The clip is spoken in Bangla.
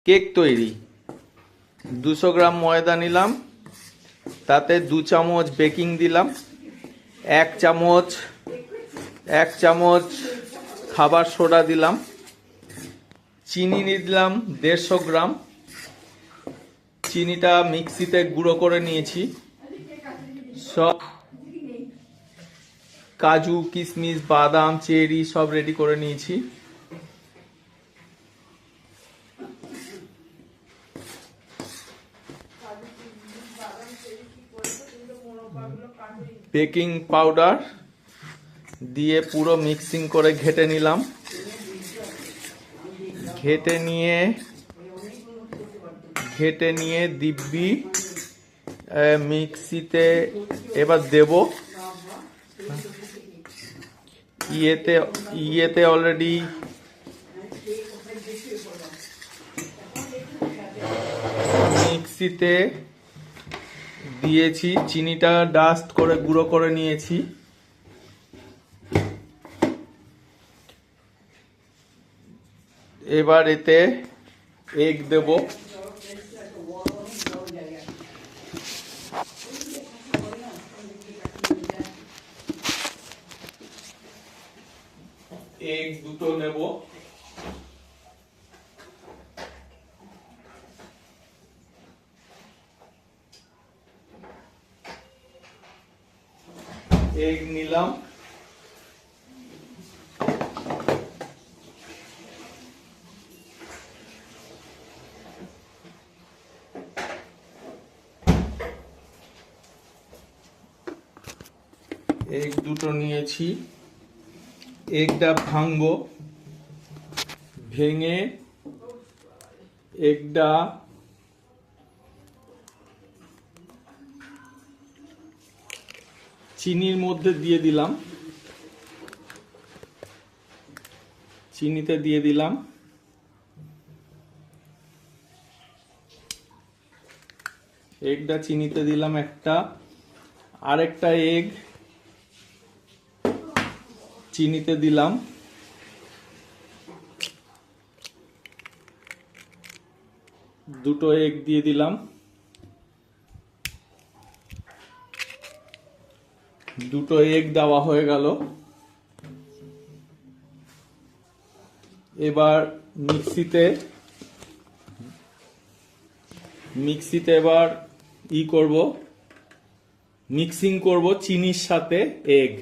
কেক তৈরি। 200 গ্রাম ময়দা নিলাম, তাতে 2 চামচ বেকিং দিলাম, 1 চামচ খাবার সোডা দিলাম, চিনি দিলাম 150 গ্রাম। চিনিটা মিক্সিতে গুঁড়ো করে নিয়েছি। সব কাজু, কিশমিশ, বাদাম, চেরি সব রেডি করে নিয়েছি। বেকিং পাউডার দিয়ে পুরো মিক্সিং করে ঘেটে নিলাম। ঘেটে নিয়ে দিব্যি মিক্সিতে এবার দেব। ইয়েতে অলরেডি মিক্সিতে দিয়েছি, চিনিটা ডাস্ট করে গুঁড়ো করে নিয়েছি। এবার এতে এগ দেব। এগ 2টো নেব। এগ নিলাম। এগ 2টো নিয়েছি। এগটা ভাঙবো, ভেঙে এগটা চিনির মধ্যে দিয়ে দিলাম। চিনিতে দিয়ে দিলাম। এগটা চিনিতে দিলাম একটা। আরেকটা এগ চিনিতে দিলাম। দুটো এগ দিয়ে দিলাম। দুটো এগ দেওয়া হয়ে গেল। এবার মিক্সিতে এবার মিক্সিং করব চিনির সাথে এগ।